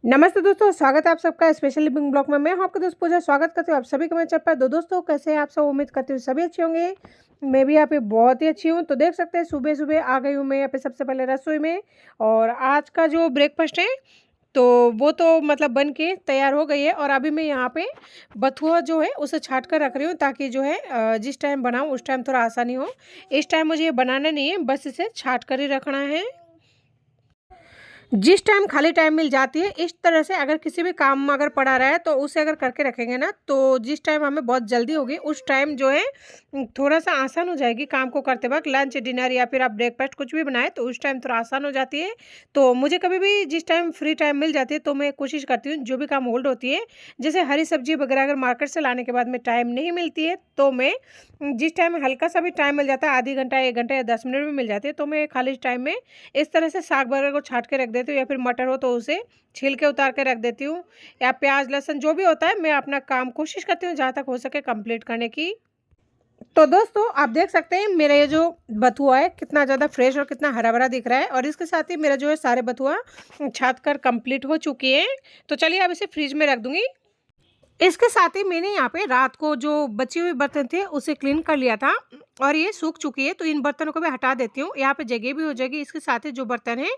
नमस्ते दोस्तों, स्वागत है आप सबका स्पेशल लिविंग ब्लॉग में। मैं हूं आपका दोस्त पूजा। स्वागत करती हूँ आप सभी को मेरे चैनल पर। दोस्तों, कैसे हैं आप सब? उम्मीद करती हूँ सभी अच्छे होंगे। मैं भी यहाँ पे बहुत ही अच्छी हूँ। तो देख सकते हैं सुबह सुबह आ गई हूँ मैं यहाँ पे सबसे पहले रसोई में। और आज का जो ब्रेकफास्ट है तो वो तो मतलब बन के तैयार हो गई है। और अभी मैं यहाँ पे बथुआ जो है उसे छाट कर रख रही हूँ, ताकि जो है जिस टाइम बनाऊँ उस टाइम थोड़ा आसानी हो। इस टाइम मुझे ये बनाना नहीं है, बस इसे छाट कर ही रखना है। जिस टाइम खाली टाइम मिल जाती है, इस तरह से अगर किसी भी काम अगर पड़ा रहा है तो उसे अगर करके रखेंगे ना, तो जिस टाइम हमें बहुत जल्दी होगी उस टाइम जो है थोड़ा सा आसान हो जाएगी काम को करते वक्त। लंच डिनर या फिर आप ब्रेकफास्ट कुछ भी बनाए तो उस टाइम थोड़ा आसान हो जाती है। तो मुझे कभी भी जिस टाइम फ्री टाइम मिल जाती है तो मैं कोशिश करती हूँ जो भी काम होल्ड होती है, जैसे हरी सब्जी वगैरह अगर मार्केट से लाने के बाद में टाइम नहीं मिलती है तो मैं जिस टाइम हल्का सा भी टाइम मिल जाता है, आधी घंटा 1 घंटा या 10 मिनट भी मिल जाती है, तो मैं खाली टाइम में इस तरह से साग वगैरह को छाट के रख देती हूँ। या फिर मटर हो तो उसे छील के उतार के रख देती हूँ, या प्याज लहसुन जो भी होता है मैं अपना काम कोशिश करती हूँ जहाँ तक हो सके कंप्लीट करने की। तो दोस्तों, आप देख सकते हैं मेरा ये जो बथुआ है कितना ज़्यादा फ्रेश और कितना हरा भरा दिख रहा है। और इसके साथ ही मेरा जो है सारे बथुआ छाट कर कंप्लीट हो चुकी है। तो चलिए अब इसे फ्रिज में रख दूंगी। इसके साथ ही मैंने यहाँ पे रात को जो बचे हुए बर्तन थे उसे क्लीन कर लिया था, और ये सूख चुकी है। तो इन बर्तनों को मैं हटा देती हूँ, यहाँ पे जगह भी हो जाएगी। इसके साथ ही जो बर्तन है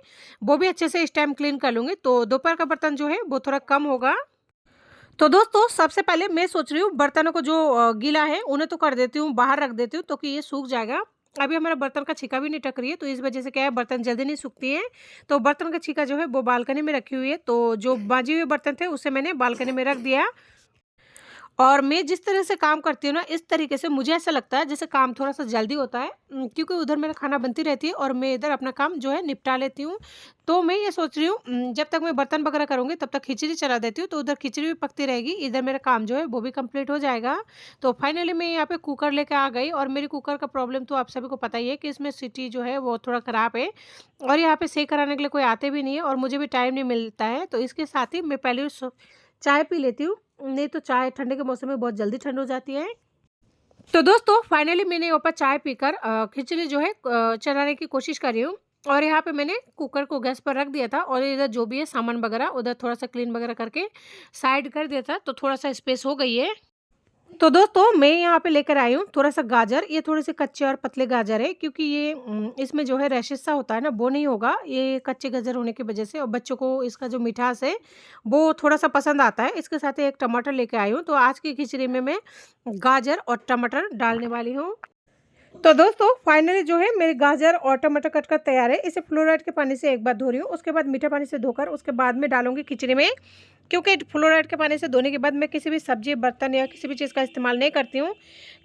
वो भी अच्छे से इस टाइम क्लीन कर लूँगी, तो दोपहर का बर्तन जो है वो थोड़ा कम होगा। तो दोस्तों, सबसे पहले मैं सोच रही हूँ बर्तनों को जो गीला है उन्हें तो कर देती हूँ, बाहर रख देती हूँ तो कि ये सूख जाएगा। अभी हमारा बर्तन का छिका भी नहीं टक रही है, तो इस वजह से क्या है, बर्तन जल्दी नहीं सूखती हैं। तो बर्तन का छिका जो है वो बालकनी में रखी हुई है। तो जो बाजी हुए बर्तन थे उसे मैंने बालकनी में रख दिया। और मैं जिस तरह से काम करती हूँ ना, इस तरीके से मुझे ऐसा लगता है जैसे काम थोड़ा-सा जल्दी होता है, क्योंकि उधर मेरा खाना बनती रहती है और मैं इधर अपना काम जो है निपटा लेती हूँ। तो मैं ये सोच रही हूँ जब तक मैं बर्तन वगैरह करूँगी तब तक खिचड़ी चढ़ा देती हूँ, तो उधर खिचड़ी भी पकती रहेगी, इधर मेरा काम जो है वो भी कंप्लीट हो जाएगा। तो फाइनली मैं यहाँ पे कुकर लेके आ गई, और मेरी कुकर का प्रॉब्लम तो आप सभी को पता ही है कि इसमें सीटी जो है वो थोड़ा ख़राब है। और यहाँ पे सेक कराने के लिए कोई आते भी नहीं है, और मुझे भी टाइम नहीं मिलता है। तो इसके साथ ही मैं पहले चाय पी लेती हूँ। नहीं तो चाय ठंडे के मौसम में बहुत जल्दी ठंड हो जाती है। तो दोस्तों, फाइनली मैंने यहाँ पर चाय पीकर खिचड़ी जो है चलाने की कोशिश कर रही हूँ। और यहाँ पे मैंने कुकर को गैस पर रख दिया था, और इधर जो भी है सामान वगैरह उधर थोड़ा सा क्लीन वगैरह करके साइड कर दिया था, तो थोड़ा सा स्पेस हो गई है। तो दोस्तों, मैं यहाँ पे लेकर आई हूँ थोड़ा-सा गाजर। ये थोड़े से कच्चे और पतले गाजर है, क्योंकि ये इसमें जो है रैशेज़ सा होता है ना, वो नहीं होगा ये कच्चे गाजर होने की वजह से, और बच्चों को इसका जो मिठास है वो थोड़ा-सा पसंद आता है। इसके साथ ही एक टमाटर लेके आई हूँ। तो आज की खिचड़ी में मैं गाजर और टमाटर डालने वाली हूँ। तो दोस्तों, फाइनली जो है मेरे गाजर और टमाटर कट कर तैयार है। इसे फ्लोराइड के पानी से एक बार धो रही हूँ, उसके बाद मीठे पानी से धोकर उसके बाद में डालूंगी खिचड़ी में। क्योंकि फ्लोराइड के पानी से धोने के बाद मैं किसी भी सब्जी बर्तन या किसी भी चीज़ का इस्तेमाल नहीं करती हूँ,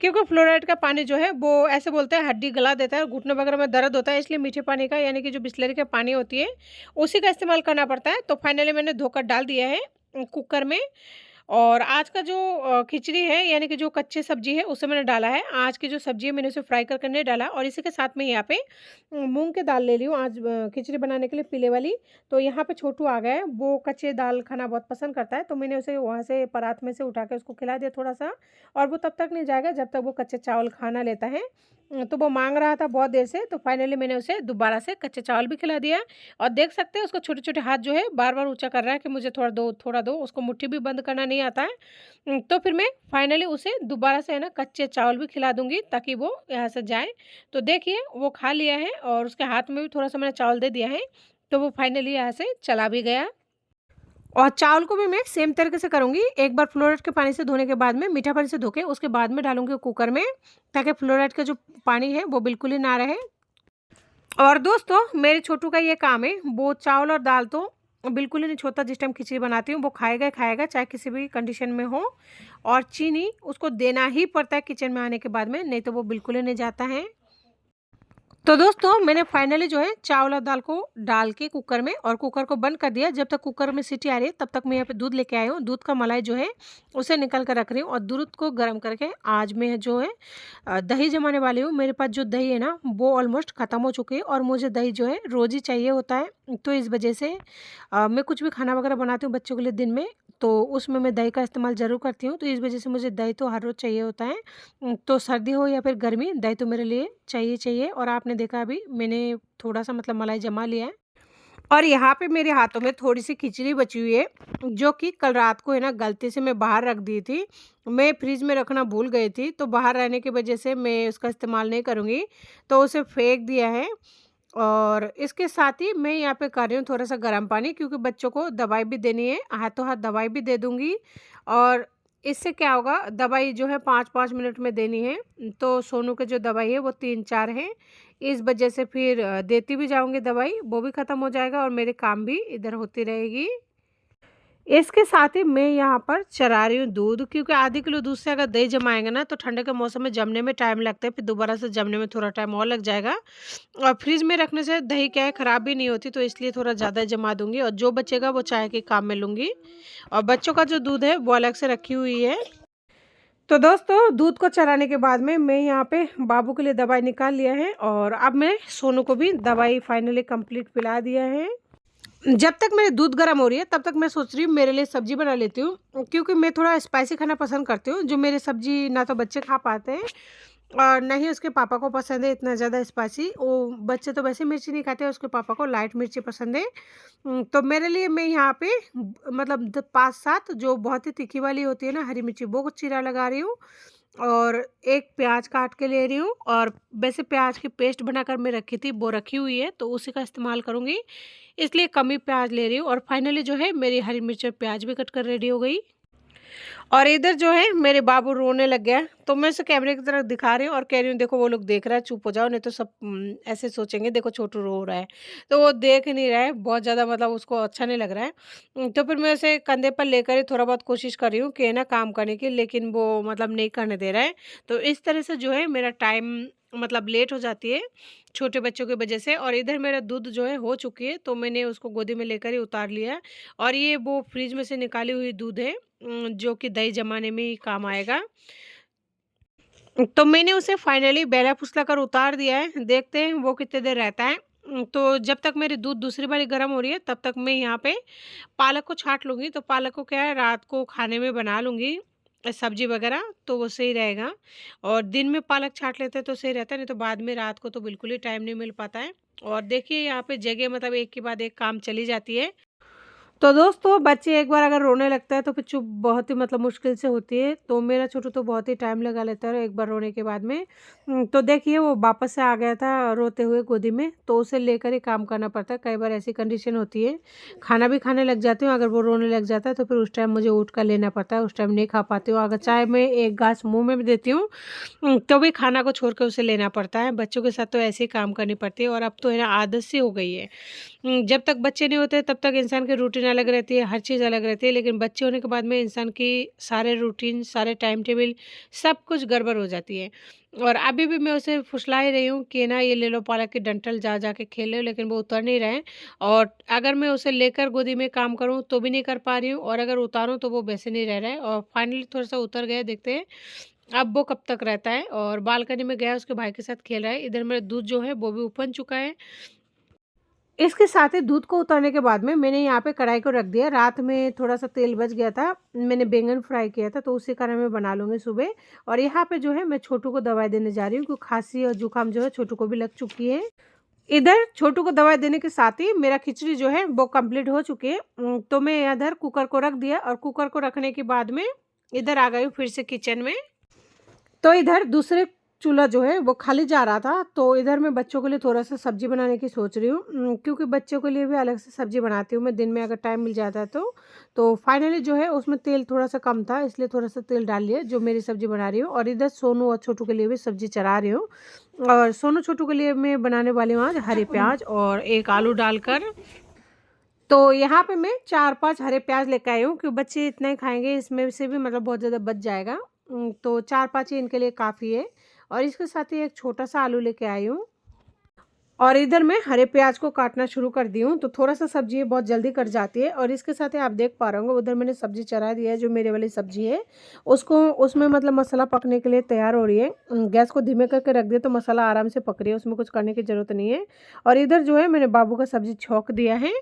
क्योंकि फ्लोराइड का पानी जो है वो ऐसे बोलते हैं हड्डी गला देता है और घुटनों वगैरह में दर्द होता है, इसलिए मीठे पानी का यानी कि जो बिस्लरी का पानी होती है उसी का इस्तेमाल करना पड़ता है। तो फाइनली मैंने धोकर डाल दिया है कुकर में। और आज का जो खिचड़ी है यानी कि जो कच्ची सब्जी है उसे मैंने डाला है। आज की जो सब्जी है मैंने उसे फ्राई करके नहीं डाला, और इसी के साथ में यहाँ पे मूंग की दाल ले ली हूँ आज खिचड़ी बनाने के लिए, पीले वाली। तो यहाँ पे छोटू आ गया है, वो कच्चे दाल खाना बहुत पसंद करता है, तो मैंने उसे वहाँ से परात में से उठा के उसको खिला दिया थोड़ा सा। और वो तब तक नहीं जाएगा जब तक वो कच्चे चावल खाना लेता है। तो वो मांग रहा था बहुत देर से, तो फाइनली मैंने उसे दोबारा से कच्चे चावल भी खिला दिया। और देख सकते हैं उसको छोटे छोटे हाथ जो है बार बार ऊंचा कर रहा है कि मुझे थोड़ा दो थोड़ा दो, उसको मुट्ठी भी बंद करना नहीं आता है। तो फिर मैं फाइनली उसे दोबारा से है ना कच्चे चावल भी खिला दूंगी, ताकि वो यहाँ से जाए। तो देखिए वो खा लिया है, और उसके हाथ में भी थोड़ा सा मैंने चावल दे दिया है, तो वो फाइनली यहाँ से चला भी गया। और चावल को भी मैं सेम तरीके से करूँगी। एक बार फ्लोराइड के पानी से धोने के बाद में मीठा पानी से धो के उसके बाद में डालूँगी कुकर में, ताकि फ्लोराइड का जो पानी है वो बिल्कुल ही ना रहे। और दोस्तों, मेरे छोटू का ये काम है, वो चावल और दाल तो बिल्कुल ही नहीं छोड़ता। जिस टाइम खिचड़ी बनाती हूँ वो खाएगा ही खाएगा, चाहे किसी भी कंडीशन में हो। और चीनी उसको देना ही पड़ता है किचन में आने के बाद में, नहीं तो वो बिल्कुल ही नहीं जाता है। तो दोस्तों, मैंने फाइनली जो है चावल और दाल को डाल के कुकर में और कुकर को बंद कर दिया। जब तक कुकर में सीटी आ रही है तब तक मैं यहाँ पे दूध लेके आई हूँ। दूध का मलाई जो है उसे निकल कर रख रही हूँ, और दूध को गर्म करके आज मैं जो है दही जमाने वाली हूँ। मेरे पास जो दही है ना वो ऑलमोस्ट ख़त्म हो चुकी है, और मुझे दही जो है रोज़ ही चाहिए होता है। तो इस वजह से मैं कुछ भी खाना वगैरह बनाती हूँ बच्चों के लिए दिन में, तो उसमें मैं दही का इस्तेमाल ज़रूर करती हूँ। तो इस वजह से मुझे दही तो हर रोज़ चाहिए होता है। तो सर्दी हो या फिर गर्मी, दही तो मेरे लिए चाहिए चाहिए। और आपने देखा अभी मैंने थोड़ा-सा मतलब मलाई जमा लिया है। और यहाँ पे मेरे हाथों में थोड़ी-सी खिचड़ी बची हुई है, जो कि कल रात को है ना गलती से मैं बाहर रख दी थी। मैं फ्रिज में रखना भूल गई थी, तो बाहर रहने की वजह से मैं उसका इस्तेमाल नहीं करूँगी, तो उसे फेंक दिया है। और इसके साथ ही मैं यहाँ पे कर रही हूँ थोड़ा-सा गर्म पानी, क्योंकि बच्चों को दवाई भी देनी है, हाथों-हाथ दवाई भी दे दूँगी। और इससे क्या होगा, दवाई जो है 5-5 मिनट में देनी है, तो सोनू की जो दवाई है वो 3-4 है। इस वजह से फिर देती भी जाऊँगी दवाई, वो भी ख़त्म हो जाएगा और मेरे काम भी इधर होती रहेगी। इसके साथ ही मैं यहाँ पर चला रही हूँ दूध, क्योंकि आधी किलो दूध से अगर दही जमाएँगे ना, तो ठंडे के मौसम में जमने में टाइम लगता है, फिर दोबारा से जमने में थोड़ा टाइम और लग जाएगा। और फ्रिज में रखने से दही क्या है, ख़राब भी नहीं होती, तो इसलिए थोड़ा ज़्यादा जमा दूँगी और जो बचेगा वो चाय के काम में लूँगी। और बच्चों का जो दूध है वो अलग से रखी हुई है। तो दोस्तों, दूध को चलाने के बाद में मैं यहाँ पे बाबू के लिए दवाई निकाल लिया है और अब मैं सोनू को भी दवाई फाइनली कंप्लीट पिला दिया है। जब तक मेरी दूध गर्म हो रही है, तब तक मैं सोच रही हूँ मेरे लिए सब्ज़ी बना लेती हूँ, क्योंकि मैं थोड़ा स्पाइसी खाना पसंद करती हूँ। जो मेरे सब्ज़ी ना तो बच्चे खा पाते हैं और ना ही उसके पापा को पसंद है इतना ज़्यादा स्पाइसी। वो बच्चे तो वैसे मिर्ची नहीं खाते, उसके पापा को लाइट मिर्ची पसंद है। तो मेरे लिए मैं यहाँ पे मतलब 5-7 जो बहुत ही तीखी वाली होती है ना हरी मिर्ची, वो चीरा लगा रही हूँ और एक प्याज काट के ले रही हूँ। और वैसे प्याज की पेस्ट बनाकर मैं रखी थी, वो रखी हुई है, तो उसी का इस्तेमाल करूँगी, इसलिए कम ही प्याज ले रही हूँ। और फाइनली जो है मेरी हरी मिर्च और प्याज भी कट कर रेडी हो गई। और इधर जो है मेरे बाबू रोने लग गया, तो मैं उसे कैमरे की तरफ दिखा रही हूँ और कह रही हूँ देखो वो लोग देख रहा है, चुप हो जाओ, नहीं तो सब ऐसे सोचेंगे देखो छोटू रो रहा है। तो वो देख नहीं रहा है, बहुत ज़्यादा मतलब उसको अच्छा नहीं लग रहा है। तो फिर मैं उसे कंधे पर लेकर ही थोड़ा बहुत कोशिश कर रही हूँ कि है ना काम करने की, लेकिन वो मतलब नहीं करने दे रहा है। तो इस तरह से जो है मेरा टाइम मतलब लेट हो जाती है छोटे बच्चों की वजह से। और इधर मेरा दूध जो है हो चुकी है, तो मैंने उसको गोदी में लेकर ही उतार लिया है। और ये वो फ्रिज में से निकाली हुई दूध है, जो कि दही जमाने में ही काम आएगा। तो मैंने उसे फाइनली बेला फुसला कर उतार दिया है, देखते हैं वो कितने देर रहता है। तो जब तक मेरी दूध दूसरी बारी गर्म हो रही है, तब तक मैं यहाँ पे पालक को छाँट लूँगी। तो पालक को क्या है, रात को खाने में बना लूँगी सब्जी वगैरह, तो वो सही रहेगा। और दिन में पालक छाँट लेते हैं तो सही रहता है, नहीं तो बाद में रात को तो बिल्कुल ही टाइम नहीं मिल पाता है। और देखिए यहाँ पे जगह मतलब एक के बाद एक काम चली जाती है। तो दोस्तों, बच्चे एक बार अगर रोने लगता है तो फिर चुप बहुत ही मतलब मुश्किल से होती है। तो मेरा छोटू तो बहुत ही टाइम लगा लेता है एक बार रोने के बाद में। तो देखिए वो वापस से आ गया था रोते हुए गोदी में, तो उसे लेकर ही काम करना पड़ता है। कई बार ऐसी कंडीशन होती है, खाना भी खाने लग जाती हूँ, अगर वो रोने लग जाता है तो फिर उस टाइम मुझे उठ कर लेना पड़ता है, उस टाइम नहीं खा पाती हूँ। अगर चाहे मैं एक घास मुँह में भी देती हूँ, तो भी खाना को छोड़ के उसे लेना पड़ता है। बच्चों के साथ तो ऐसे ही काम करनी पड़ती है और अब तो है ना आदत सी हो गई है। जब तक बच्चे नहीं होते तब तक इंसान की रूटीन अलग रहती है, हर चीज़ अलग रहती है, लेकिन बच्चे होने के बाद में इंसान की सारे रूटीन, सारे टाइम टेबल सब कुछ गड़बड़ हो जाती है। और अभी भी मैं उसे फुसला ही रही हूँ कि ना ये ले लो पालक की डंठल, जा जा के खेल लो, लेकिन वो उतर नहीं रहे हैं। और अगर मैं उसे लेकर गोदी में काम करूँ तो भी नहीं कर पा रही हूँ, और अगर उतारूँ तो वो वैसे नहीं रह रहा है। और फाइनली थोड़ा सा उतर गया, देखते हैं अब वो कब तक रहता है। और बालकनी में गया, उसके भाई के साथ खेल रहा है। इधर मेरा दूध जो है वो भी उबल चुका है। इसके साथ ही दूध को उतारने के बाद में मैंने यहाँ पे कढ़ाई को रख दिया। रात में थोड़ा-सा तेल बच गया था, मैंने बैंगन फ्राई किया था, तो उसी कारण मैं बना लूँगी सुबह। और यहाँ पे जो है मैं छोटू को दवाई देने जा रही हूँ, क्योंकि खाँसी और जुकाम जो है छोटू को भी लग चुकी है। इधर छोटू को दवाई देने के साथ ही मेरा खिचड़ी जो है वो कंप्लीट हो चुकी है। तो मैं इधर कुकर को रख दिया और कुकर को रखने के बाद में इधर आ गई हूँ फिर से किचन में। तो इधर दूसरे चूल्हा जो है वो खाली जा रहा था, तो इधर मैं बच्चों के लिए थोड़ा-सा सब्ज़ी बनाने की सोच रही हूँ, क्योंकि बच्चों के लिए भी अलग से सब्ज़ी बनाती हूँ मैं दिन में अगर टाइम मिल जाता है तो। तो फाइनली जो है उसमें तेल थोड़ा-सा कम था, इसलिए थोड़ा-सा तेल डाल लिया जो मेरी सब्ज़ी बना रही हूँ। और इधर सोनू और छोटू के लिए भी सब्ज़ी चढ़ा रही हूँ। और सोनू छोटू के लिए मैं बनाने वाली हूँ आज हरे प्याज़ और एक आलू डालकर। तो यहाँ पे मैं 4-5 हरे प्याज़ लेके आई हूँ, क्योंकि बच्चे इतना ही खाएँगे, इसमें से भी मतलब बहुत ज़्यादा बच जाएगा। तो 4-5 ही इनके लिए काफ़ी है। और इसके साथ ही एक छोटा-सा आलू लेके आई हूँ। और इधर मैं हरे प्याज़ को काटना शुरू कर दी हूँ, तो थोड़ा-सा सब्ज़ी है बहुत जल्दी कट जाती है। और इसके साथ ही आप देख पा रहे होंगे उधर मैंने सब्ज़ी चढ़ा दिया है, जो मेरे वाली सब्ज़ी है, उसको उसमें मतलब मसाला पकने के लिए तैयार हो रही है। गैस को धीमे करके रख दिया तो मसाला आराम से पक रही है, उसमें कुछ करने की ज़रूरत नहीं है। और इधर जो है मैंने बाबू का सब्ज़ी छौंक दिया है।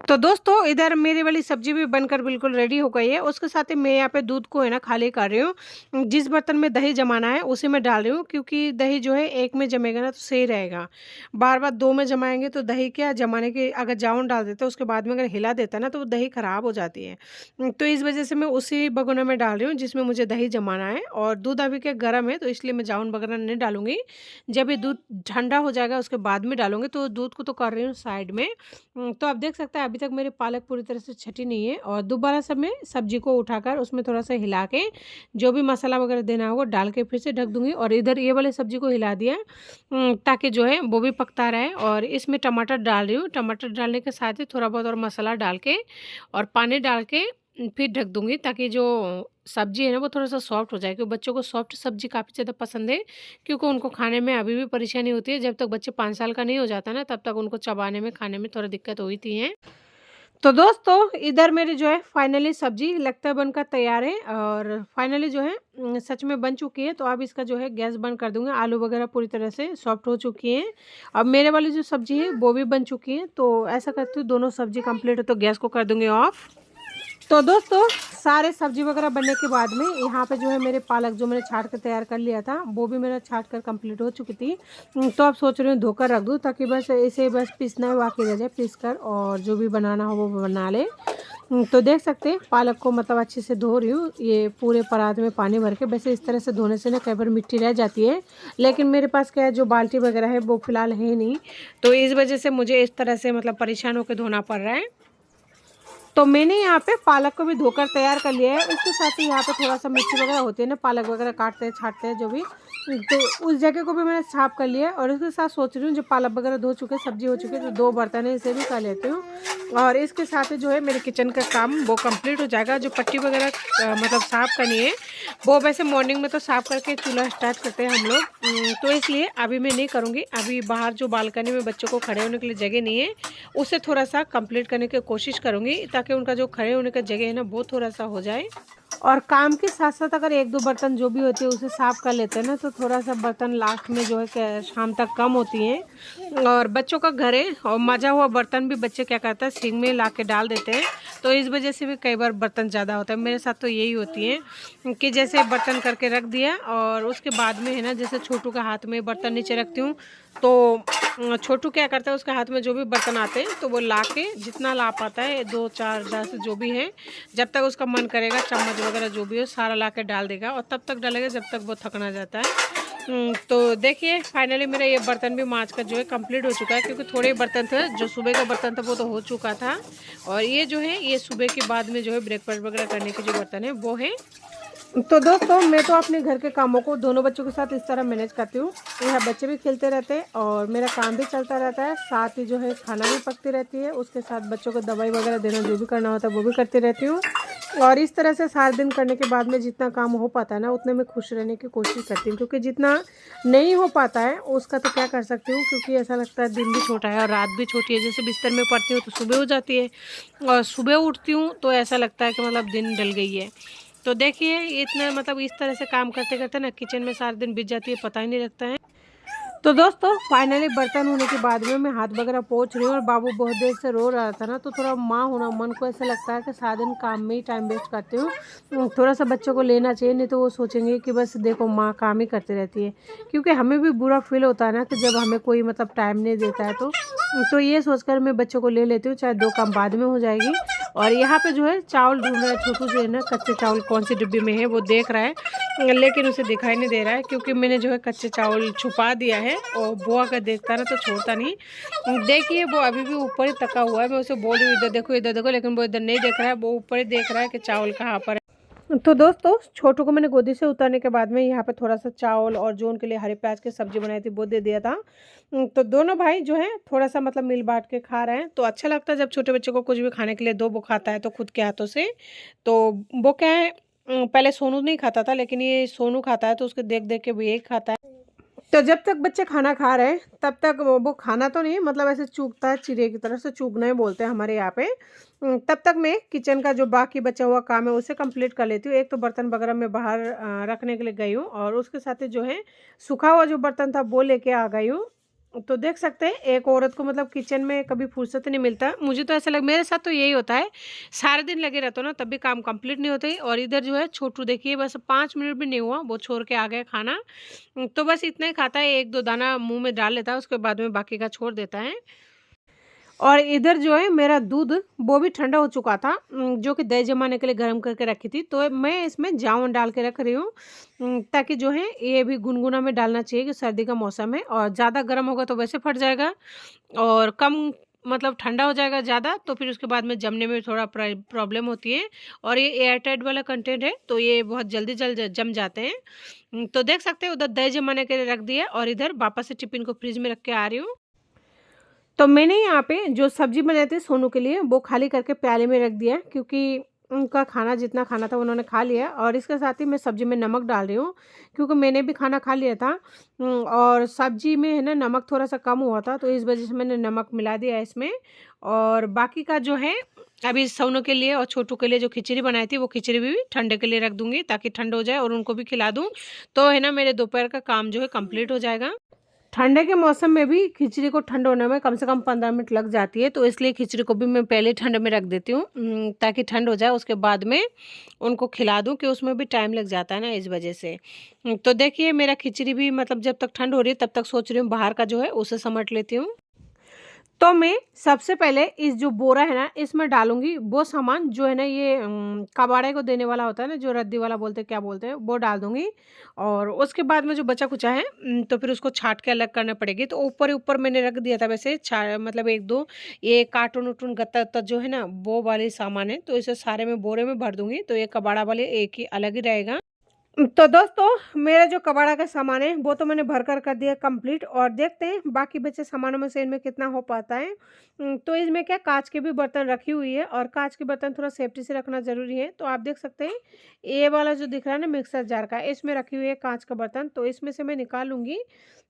तो दोस्तों इधर मेरी वाली सब्जी भी बनकर बिल्कुल रेडी हो गई है। उसके साथ ही मैं यहाँ पे दूध को है ना खाली कर रही हूँ। जिस बर्तन में दही जमाना है उसी में डाल रही हूँ, क्योंकि दही जो है एक में जमेगा ना तो सही रहेगा। बार-बार 2 में जमाएँगे तो दही क्या जमाने के अगर जाउन डाल देते हैं उसके बाद में अगर हिला देता है ना तो वो दही ख़राब हो जाती है। तो इस वज़ह से मैं उसी भगोने में डाल रही हूँ जिसमें मुझे दही जमाना है, और दूध अभी क्या गर्म है तो इसलिए मैं जाउन वगैरह नहीं डालूँगी। जब ये दूध ठंडा हो जाएगा उसके बाद में डालूँगी, तो दूध को तो कर रही हूँ साइड में। तो आप देख सकते हैं अभी तक मेरी पालक पूरी तरह से छटी नहीं है, और दोबारा से मैं सब्जी को उठाकर उसमें थोड़ा-सा हिला के जो भी मसाला वगैरह देना होगा डाल के फिर से ढक दूँगी, और इधर ये वाली सब्जी को हिला दिया ताकि जो है वो भी पकता रहे। और इसमें टमाटर डाल रही हूँ। टमाटर डालने के साथ ही थोड़ा बहुत और मसाला डाल के और पानी डाल के फिर ढक दूँगी, ताकि जो सब्जी है ना वो थोड़ा-सा सॉफ्ट हो जाए, क्योंकि बच्चों को सॉफ्ट सब्जी काफ़ी ज़्यादा पसंद है, क्योंकि उनको खाने में अभी भी परेशानी होती है। जब तक बच्चे 5 साल का नहीं हो जाता ना तब तक उनको चबाने में, खाने में थोड़ा दिक्कत होती है। तो दोस्तों इधर मेरी जो है फाइनली सब्जी लगता है बनकर तैयार है, और फाइनली जो है सच में बन चुकी है। तो अब इसका जो है गैस बंद कर दूँगी। आलू वगैरह पूरी तरह से सॉफ्ट हो चुकी हैं। अब मेरे वाली जो सब्जी है वो भी बन चुकी है। तो ऐसा करती हूँ दोनों सब्जी कंप्लीट है तो गैस को कर दूँगी ऑफ। तो दोस्तों सारे सब्जी वगैरह बनने के बाद में यहाँ पे जो है मेरे पालक जो मैंने छाँट कर तैयार कर लिया था वो भी मेरा छाँट कर कंप्लीट हो चुकी थी। तो अब सोच रही हूँ धोकर रख दूँ, ताकि बस इसे बस पीसना है बाकी रह जाए, पीस कर और जो भी बनाना हो वो बना ले। तो देख सकते हैं पालक को मतलब अच्छे से धो रही हूँ, ये पूरे परात में पानी भर के। वैसे इस तरह से धोने से ना कई बार मिट्टी रह जाती है, लेकिन मेरे पास क्या है जो बाल्टी वगैरह है वो फ़िलहाल है नहीं, तो इस वजह से मुझे इस तरह से मतलब परेशान होकर धोना पड़ रहा है। तो मैंने यहाँ पे पालक को भी धोकर तैयार कर लिया है। उसके साथ ही यहाँ पे थोड़ा-सा मिर्ची वगैरह होती है ना, पालक वगैरह काटते हैं, छाँटते हैं जो भी, तो उस जगह को भी मैंने साफ़ कर लिया है। और उसके साथ सोच रही हूँ जो पालक वगैरह धो चुके हैं, सब्ज़ी हो चुकी है, तो 2 बर्तन है इसे भी कर लेती हूँ। और इसके साथ ही जो है मेरे किचन का काम वो कंप्लीट हो जाएगा। जो पट्टी वगैरह मतलब साफ़ करनी है वो वैसे मॉर्निंग में तो साफ़ करके चूल्हा स्टार्ट करते हैं हम लोग। तो इसलिए अभी मैं नहीं करूँगी। अभी बाहर जो बालकनी में बच्चों को खड़े होने के लिए जगह नहीं है, उसे थोड़ा-सा कंप्लीट करने की कोशिश करूँगी, ताकि उनका जो खड़े होने का जगह है ना वो थोड़ा-सा हो जाए। और काम के साथ-साथ अगर 1-2 बर्तन जो भी होती है उसे साफ़ कर लेते हैं ना, तो थोड़ा-सा बर्तन लास्ट में जो है क्या शाम तक कम होती हैं। और बच्चों का घर है और मज़ा हुआ बर्तन भी बच्चे क्या करते हैं सिंक में ला के डाल देते हैं, तो इस वजह से भी कई बार बर्तन ज़्यादा होता है। मेरे साथ तो यही होती है कि जैसे बर्तन करके रख दिया, और उसके बाद में है ना जैसे छोटू के हाथ में बर्तन नीचे रखती हूँ, तो छोटू क्या करता है उसके हाथ में जो भी बर्तन आते हैं तो वो ला के जितना ला पाता है 2, 4, 10 जो भी है, जब तक उसका मन करेगा चम्मच वगैरह जो भी हो सारा ला के डाल देगा, और तब तक डालेगा जब तक वो थक ना जाता है। तो देखिए फाइनली मेरा ये बर्तन भी मांज कर जो है कंप्लीट हो चुका है, क्योंकि थोड़े बर्तन थे, जो सुबह का बर्तन था वो तो हो चुका था, और ये जो है ये सुबह के बाद में जो है ब्रेकफास्ट वगैरह करने के जो बर्तन है वो है। तो दोस्तों मैं तो अपने घर के कामों को दोनों बच्चों के साथ इस तरह मैनेज करती हूँ। यहाँ बच्चे भी खेलते रहते हैं और मेरा काम भी चलता रहता है, साथ ही जो है खाना भी पकती रहती है, उसके साथ बच्चों को दवाई वगैरह देना जो भी करना होता है वो भी करती रहती हूँ। और इस तरह से सारा दिन करने के बाद में जितना काम हो पाता है ना उतने में खुश रहने की कोशिश करती हूँ, क्योंकि जितना नहीं हो पाता है उसका तो क्या कर सकती हूँ, क्योंकि ऐसा लगता है दिन भी छोटा है और रात भी छोटी है। जैसे बिस्तर में पड़ती हूँ तो सुबह हो जाती है, और सुबह उठती हूँ तो ऐसा लगता है कि मतलब दिन ढल गई है। तो देखिए इतना मतलब इस तरह से काम करते करते ना किचन में सारा दिन बीत जाती है, पता ही नहीं लगता है। तो दोस्तों फाइनली बर्तन होने के बाद में मैं हाथ वगैरह पोंछ रही हूँ, और बाबू बहुत देर से रो रहा था ना, तो थोड़ा माँ होना मन को ऐसा लगता है कि सारा दिन काम में ही टाइम वेस्ट करती हूँ। थोड़ा सा बच्चों को लेना चाहिए, नहीं तो वो सोचेंगे कि बस देखो माँ काम ही करती रहती है, क्योंकि हमें भी बुरा फील होता है ना कि जब हमें कोई मतलब टाइम नहीं देता है। तो ये सोचकर मैं बच्चों को ले लेती हूँ, चाहे 2 काम बाद में हो जाएगी। और यहाँ पे जो है चावल ढूंढ रहा है छोटू, जो है ना कच्चे चावल कौन सी डिब्बी में है वो देख रहा है, लेकिन उसे दिखाई नहीं दे रहा है, क्योंकि मैंने जो है कच्चे चावल छुपा दिया है, और बुआ का देखता ना तो छोड़ता नहीं। देखिए वो अभी भी ऊपर ही तका हुआ है, मैं उसे बोल रही हूँ इधर देखो, लेकिन वो इधर नहीं देख रहा है, वो ऊपर ही देख रहा है कि चावल कहाँ पर है। तो दोस्तों छोटू को मैंने गोदी से उतारने के बाद में यहाँ पे थोड़ा सा चावल और जो उनके लिए हरे प्याज की सब्जी बनाई थी वो दे दिया था। तो दोनों भाई जो है थोड़ा सा मतलब मिल बांट के खा रहे हैं, तो अच्छा लगता है जब छोटे बच्चे को कुछ भी खाने के लिए दो, वो खाता है तो खुद के हाथों से। तो वो क्या है पहले सोनू नहीं खाता था, लेकिन ये सोनू खाता है तो उसके देख देख के वो यही खाता है। तो जब तक बच्चे खाना खा रहे हैं तब तक वो खाना तो नहीं, मतलब ऐसे चूगता है, चिड़िया की तरह से चूगना ही बोलते हैं हमारे यहाँ पे। तब तक मैं किचन का जो बाकी बचा हुआ काम है उसे कंप्लीट कर लेती हूँ। एक तो बर्तन वगैरह मैं बाहर रखने के लिए गई हूँ, और उसके साथ ही जो है सूखा हुआ जो बर्तन था वो लेके आ गई हूँ। तो देख सकते हैं एक औरत को मतलब किचन में कभी फुर्सत नहीं मिलता। मुझे तो ऐसा लग मेरे साथ तो यही होता है, सारा दिन लगे रहते हो ना तब भी काम कंप्लीट नहीं होते। और इधर जो है छोटू देखिए बस 5 मिनट भी नहीं हुआ वो छोड़ के आ गया खाना। तो बस इतना ही खाता है, 1-2 दाना मुँह में डाल लेता है, उसके बाद में बाकी का छोड़ देता है। और इधर जो है मेरा दूध वो भी ठंडा हो चुका था, जो कि दही जमाने के लिए गर्म करके रखी थी। तो मैं इसमें जामुन डाल के रख रही हूँ, ताकि जो है ये भी गुनगुना में डालना चाहिए कि सर्दी का मौसम है और ज़्यादा गर्म होगा तो वैसे फट जाएगा, और कम मतलब ठंडा हो जाएगा ज़्यादा तो फिर उसके बाद में जमने में थोड़ा प्रॉब्लम होती है। और ये एयर टाइट वाला कंटेंट है तो ये बहुत जल्दी जम जाते हैं। तो देख सकते हैं उधर दही जमाने के लिए रख दिया और इधर वापस से टिफिन को फ्रिज में रख के आ रही हूँ। तो मैंने यहाँ पे जो सब्ज़ी बनाई थी सोनू के लिए वो खाली करके प्याले में रख दिया, क्योंकि उनका खाना जितना खाना था उन्होंने खा लिया। और इसके साथ ही मैं सब्ज़ी में नमक डाल रही हूँ, क्योंकि मैंने भी खाना खा लिया था। और सब्ज़ी में है ना नमक थोड़ा-सा कम हुआ था तो इस वज़ह से मैंने नमक मिला दिया इसमें। और बाकी का जो है अभी सोनू के लिए और छोटू के लिए जो खिचड़ी बनाई थी वो खिचड़ी भी ठंडे के लिए रख दूँगी, ताकि ठंड हो जाए और उनको भी खिला दूँ। तो है ना मेरे दोपहर का काम जो है कंप्लीट हो जाएगा। ठंडे के मौसम में भी खिचड़ी को ठंड होने में कम से कम 15 मिनट लग जाती है, तो इसलिए खिचड़ी को भी मैं पहले ठंड में रख देती हूँ, ताकि ठंड हो जाए उसके बाद में उनको खिला दूँ, कि उसमें भी टाइम लग जाता है ना इस वजह से। तो देखिए मेरा खिचड़ी भी मतलब जब तक ठंड हो रही है तब तक सोच रही हूँ बाहर का जो है उसे समेट लेती हूँ। तो मैं सबसे पहले इस जो बोरा है ना इसमें डालूँगी वो सामान जो है ना ये कबाड़े को देने वाला होता है ना, जो रद्दी वाला बोलते हैं क्या बोलते हैं, वो डाल दूँगी। और उसके बाद में जो बचा-कुचा है तो फिर उसको छाँट के अलग करना पड़ेगी। तो ऊपर ही ऊपर मैंने रख दिया था वैसे छा मतलब 1-2 ये कार्टून-वार्टून गत्ता-वत्ता जो है ना वो वाले सामान है, तो इसे सारे मैं बोरे में भर दूँगी। तो ये कबाड़ा वाले एक ही अलग ही रहेगा। तो दोस्तों मेरा जो कबाड़ा का सामान है वो तो मैंने भर कर दिया कंप्लीट, और देखते हैं बाकी बचे सामानों में से इनमें कितना हो पाता है। तो इसमें क्या कांच के भी बर्तन रखी हुई है, और कांच के बर्तन थोड़ा सेफ्टी से रखना ज़रूरी है। तो आप देख सकते हैं ये वाला जो दिख रहा है ना मिक्सर जार का, इसमें रखी हुई है कांच का बर्तन, तो इसमें से मैं निकालूंगी।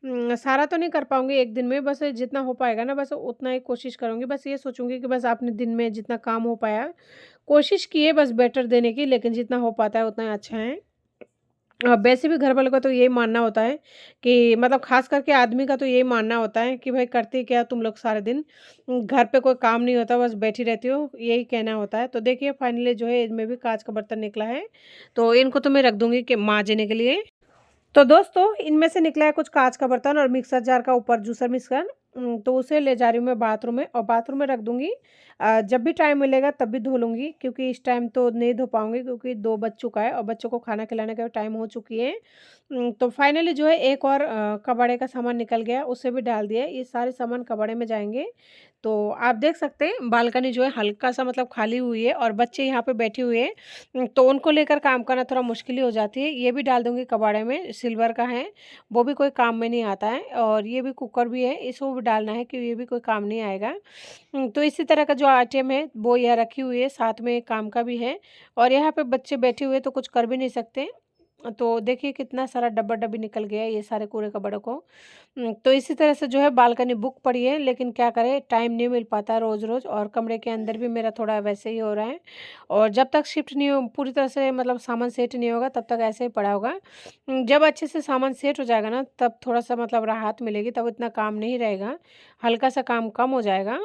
सारा तो नहीं कर पाऊंगी एक दिन में, बस जितना हो पाएगा ना बस उतना ही कोशिश करूंगी। बस ये सोचूंगी कि बस आपने दिन में जितना काम हो पाया कोशिश की है बस बेटर देने की, लेकिन जितना हो पाता है उतना अच्छा है। वैसे भी घर वालों का तो यही मानना होता है कि मतलब ख़ास करके आदमी का तो यही मानना होता है कि भाई करती क्या तुम लोग सारे दिन? घर पे कोई काम नहीं होता बस बैठी रहती हो, यही कहना होता है। तो देखिए फाइनली जो है इनमें भी काँच का बर्तन निकला है, तो इनको तो मैं रख दूँगी कि माँजने के लिए। तो दोस्तों इनमें से निकला है कुछ कांच का बर्तन और मिक्सर जार का ऊपर जूसर मिक्सर, तो उसे ले जा रही हूँ मैं बाथरूम में, और बाथरूम में रख दूंगी। जब भी टाइम मिलेगा तब भी धो लूँगी, क्योंकि इस टाइम तो नहीं धो पाऊंगी क्योंकि 2 बज चुका है और बच्चों को खाना खिलाने का टाइम हो चुकी है। तो फाइनली जो है एक और कबाड़े का सामान निकल गया, उसे भी डाल दिया। ये सारे सामान कबाड़े में जाएंगे। तो आप देख सकते हैं बालकनी जो है हल्का सा मतलब खाली हुई है और बच्चे यहाँ पे बैठे हुए हैं, तो उनको लेकर काम करना थोड़ा मुश्किल ही हो जाती है। ये भी डाल दूँगी कबाड़े में, सिल्वर का है, वो भी कोई काम में नहीं आता है। और ये भी कुकर भी है, इसको भी डालना है कि ये भी कोई काम नहीं आएगा। तो इसी तरह का जो आइटम है वो यहाँ रखी हुई है, साथ में काम का भी है। और यहाँ पे बच्चे बैठे हुए तो कुछ कर भी नहीं सकते। तो देखिए कितना सारा डब्बा-डब्बी निकल गया है ये सारे कूड़े कबाड़ों को। तो इसी तरह से जो है बालकनी बुक पड़ी है, लेकिन क्या करें टाइम नहीं मिल पाता रोज़-रोज़, और कमरे के अंदर भी मेरा थोड़ा वैसे ही हो रहा है। और जब तक शिफ्ट नहीं हो पूरी तरह से मतलब सामान सेट नहीं होगा तब तक ऐसे ही पड़ा होगा। जब अच्छे से सामान सेट हो जाएगा ना तब थोड़ा-सा मतलब राहत मिलेगी, तब इतना काम नहीं रहेगा, हल्का-सा काम कम हो जाएगा।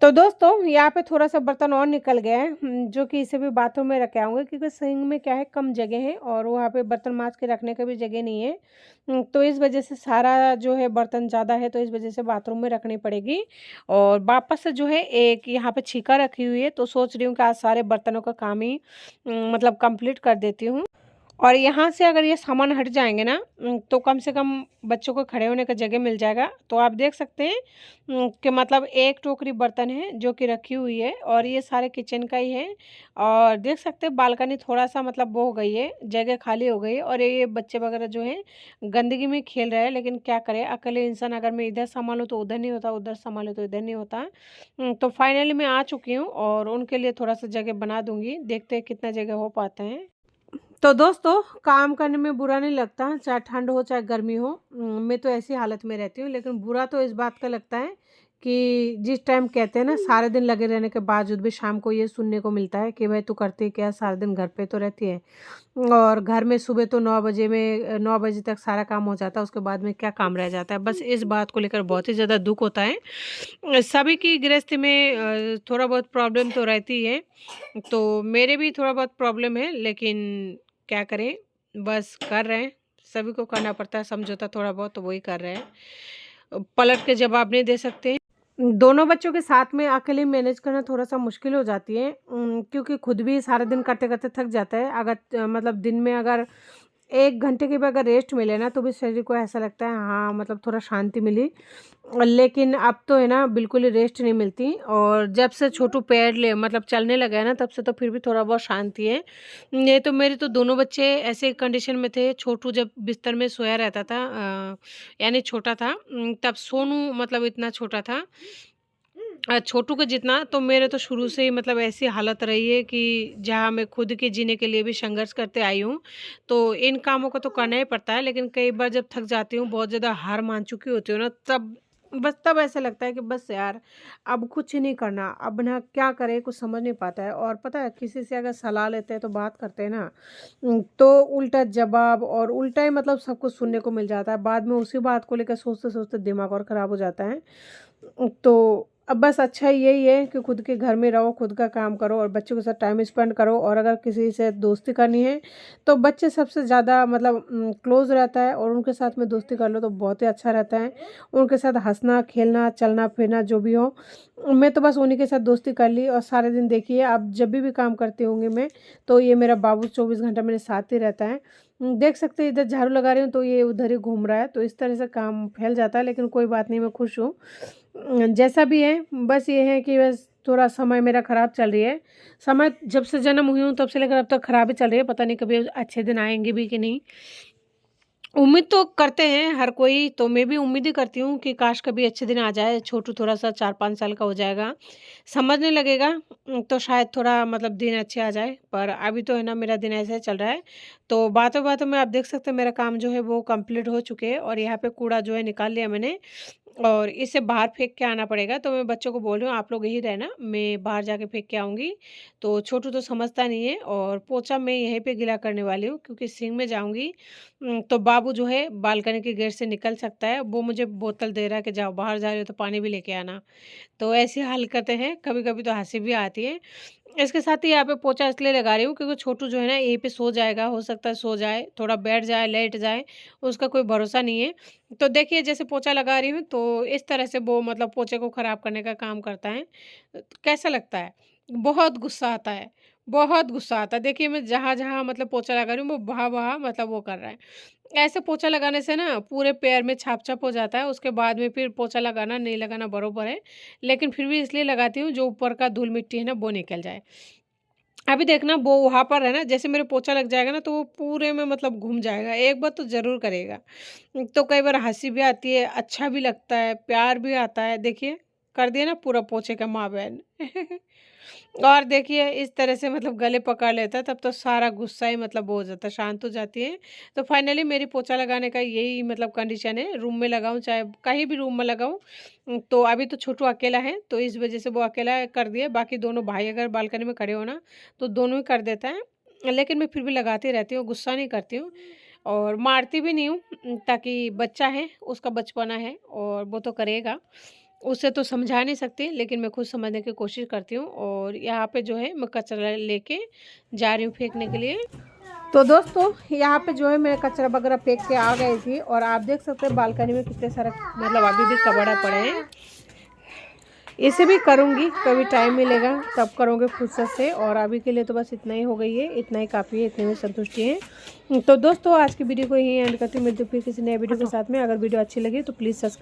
तो दोस्तों यहाँ पे थोड़ा-सा बर्तन और निकल गया है, जो कि इसे भी बाथरूम में रख के आऊँगी, क्योंकि सिंक में क्या है कम जगह है और वहाँ पे बर्तन माँज के रखने का भी जगह नहीं है। तो इस वज़ह से सारा जो है बर्तन ज़्यादा है, तो इस वज़ह से बाथरूम में रखनी पड़ेगी। और वापस से जो है एक यहाँ पे छीका रखी हुई है, तो सोच रही हूँ कि आज सारे बर्तनों का काम ही मतलब कंप्लीट कर देती हूँ। और यहाँ से अगर ये सामान हट जाएँगे ना तो कम से कम बच्चों को खड़े होने का जगह मिल जाएगा। तो आप देख सकते हैं कि मतलब एक टोकरी बर्तन है जो कि रखी हुई है, और ये सारे किचन का ही है। और देख सकते हैं बालकनी थोड़ा-सा मतलब वो हो गई है, जगह खाली हो गई है, और ये बच्चे वगैरह जो हैं गंदगी में खेल रहे हैं। लेकिन क्या करें अकेले इंसान अगर मैं इधर सँभालूँ तो उधर नहीं होता, उधर सँभालूँ तो इधर नहीं होता। तो फाइनली मैं आ चुकी हूँ और उनके लिए थोड़ा-सा जगह बना दूँगी। देखते हैं कितना जगह हो पाता है। तो दोस्तों काम करने में बुरा नहीं लगता, चाहे ठंड हो चाहे गर्मी हो। मैं तो ऐसी हालत में रहती हूँ, लेकिन बुरा तो इस बात का लगता है कि जिस टाइम कहते हैं ना सारे दिन लगे रहने के बावजूद भी शाम को ये सुनने को मिलता है कि भाई तू करती क्या, सारा दिन घर पे तो रहती है और घर में सुबह तो 9 बजे तक सारा काम हो जाता है, उसके बाद में क्या काम रह जाता है। बस इस बात को लेकर बहुत ही ज़्यादा दुख होता है। सभी की गृहस्थी में थोड़ा बहुत प्रॉब्लम तो रहती है, तो मेरे भी थोड़ा बहुत प्रॉब्लम है, लेकिन क्या करें, बस कर रहे हैं, सभी को करना पड़ता है समझौता थोड़ा बहुत, तो वही कर रहे हैं। पलट के जवाब नहीं दे सकते। दोनों बच्चों के साथ में अकेले मैनेज करना थोड़ा-सा मुश्किल हो जाती है, क्योंकि खुद भी सारा दिन करते-करते थक जाता है। अगर मतलब दिन में अगर 1 घंटे की भी अगर रेस्ट मिले ना, तो भी शरीर को ऐसा लगता है हाँ, मतलब थोड़ा शांति मिली। लेकिन अब तो है ना बिल्कुल ही रेस्ट नहीं मिलती, और जब से छोटू पैर ले मतलब चलने लगा है ना, तब से तो फिर भी थोड़ा बहुत शांति है। नहीं तो मेरे तो दोनों बच्चे ऐसे कंडीशन में थे, छोटू जब बिस्तर में सोया रहता था, यानी छोटा था, तब सोनू मतलब इतना छोटा था, छोटू के जितना, तो मेरे तो शुरू से ही मतलब ऐसी हालत रही है कि जहाँ मैं खुद के जीने के लिए भी संघर्ष करते आई हूँ। तो इन कामों को तो करना ही पड़ता है, लेकिन कई बार जब थक जाती हूँ, बहुत ज़्यादा हार मान चुकी होती हूँ ना, तब ऐसा लगता है कि बस यार अब कुछ ही नहीं करना, अब ना क्या करें कुछ समझ नहीं पाता है। और पता है किसी से अगर सलाह लेते हैं तो बात करते हैं ना, तो उल्टा जवाब और उल्टा ही मतलब सब कुछ सुनने को मिल जाता है। बाद में उसी बात को लेकर सोचते-सोचते दिमाग और ख़राब हो जाता है। तो अब बस अच्छा यही है कि खुद के घर में रहो, खुद का काम करो और बच्चों के साथ टाइम स्पेंड करो, और अगर किसी से दोस्ती करनी है तो बच्चे सबसे ज़्यादा मतलब क्लोज़ रहता है, और उनके साथ में दोस्ती कर लो तो बहुत ही अच्छा रहता है। उनके साथ हँसना, खेलना, चलना-फिरना जो भी हो, मैं तो बस उन्हीं के साथ दोस्ती कर ली। और सारे दिन देखिए अब जब भी काम करती होंगी मैं, तो ये मेरा बाबू 24 घंटा मेरे साथ ही रहता है। देख सकते हैं इधर झाड़ू लगा रही हूँ तो ये उधर ही घूम रहा है, तो इस तरह से काम फैल जाता है, लेकिन कोई बात नहीं, मैं खुश हूँ। जैसा भी है, बस ये है कि बस थोड़ा समय मेरा ख़राब चल रही है। समय जब से जन्म हुई हूँ तब से लेकर अब तक ख़राब ही चल रही है, पता नहीं कभी अच्छे दिन आएँगे भी कि नहीं। उम्मीद तो करते हैं हर कोई, तो मैं भी उम्मीद ही करती हूँ कि काश कभी अच्छे दिन आ जाए, छोटू थोड़ा-सा 4-5 साल का हो जाएगा, समझने लगेगा, तो शायद थोड़ा मतलब दिन अच्छे आ जाए। पर अभी तो है ना मेरा दिन ऐसे ही चल रहा है। तो बातों-बातों में आप देख सकते हैं मेरा काम जो है वो कंप्लीट हो चुके हैं, और यहाँ पे कूड़ा जो है निकाल लिया मैंने, और इसे बाहर फेंक के आना पड़ेगा। तो मैं बच्चों को बोल रही हूँ आप लोग यहीं रहना, मैं बाहर जाके फेंक के आऊँगी। तो छोटू तो समझता नहीं है, और पोछा मैं यहीं पे गीला करने वाली हूँ, क्योंकि सिंक में जाऊँगी तो बाबू जो है बालकनी के गेट से निकल सकता है। वो मुझे बोतल दे रहा है कि जाओ बाहर जा रही हो तो पानी भी लेके आना। तो ऐसी हरकतें हैं, कभी-कभी तो हँसी भी आती है। इसके साथ ही यहाँ पे पोछा इसलिए लगा रही हूँ क्योंकि छोटू जो है ना यहीं पे सो जाएगा, हो सकता है सो जाए, थोड़ा बैठ जाए, लेट जाए, उसका कोई भरोसा नहीं है। तो देखिए जैसे पोछा लगा रही हूँ तो इस तरह से वो मतलब पोछे को ख़राब करने का काम करता है। कैसा लगता है? बहुत गुस्सा आता है, बहुत गुस्सा आता है। देखिए मैं जहाँ-जहाँ मतलब पोछा लगा रही हूँ वो वहाँ-वहाँ मतलब वो कर रहा है। ऐसे पोछा लगाने से ना पूरे पैर में छाप-छाप हो जाता है, उसके बाद में फिर पोछा लगाना, नहीं लगाना बरोबर है। लेकिन फिर भी इसलिए लगाती हूँ जो ऊपर का धूल-मिट्टी है ना वो निकल जाए। अभी देखना वो वहाँ पर है ना, जैसे मेरे पोछा लग जाएगा ना तो वो पूरे में मतलब घूम जाएगा, एक बार तो ज़रूर करेगा। तो कई बार हँसी भी आती है, अच्छा भी लगता है, प्यार भी आता है। देखिए, कर दिया ना पूरा पोछे का माँ-बहन। और देखिए इस तरह से मतलब गले पकड़ लेता है, तब तो सारा गुस्सा ही मतलब वो हो जाता है, शांत हो जाती है। तो फाइनली मेरी पोछा लगाने का यही मतलब कंडीशन है, रूम में लगाऊँ चाहे कहीं भी रूम में लगाऊँ। तो अभी तो छोटू अकेला है, तो इस वज़ह से वो अकेला कर दिया, बाकी दोनों भाई अगर बालकनी में खड़े हो ना, तो दोनों ही कर देता है। लेकिन मैं फिर भी लगाती रहती हूँ, गुस्सा नहीं करती हूँ और मारती भी नहीं हूँ, ताकि बच्चा है, उसका बचपना है और वो तो करेगा। उसे तो समझा नहीं सकती, लेकिन मैं खुद समझने की कोशिश करती हूँ, और यहाँ पे जो है मैं कचरा लेके जा रही हूँ फेंकने के लिए। तो दोस्तों यहाँ पे जो है मैं कचरा वगैरह फेंक के आ गई थी, और आप देख सकते हैं बालकनी में कितने सारे मतलब अभी भी कबाड़ा पड़े हैं। इसे भी करूँगी, कभी टाइम मिलेगा तब करूँगी फुर्सत से, और अभी के लिए तो बस इतना ही हो गई है, इतना ही काफ़ी है, इतने में संतुष्टि है। तो दोस्तों आज की वीडियो को यहीं एंड करती हूँ, मिलती हूँ फिर किसी नए वीडियो के साथ में। अगर वीडियो अच्छी लगी तो प्लीज़ सब्सक्राइब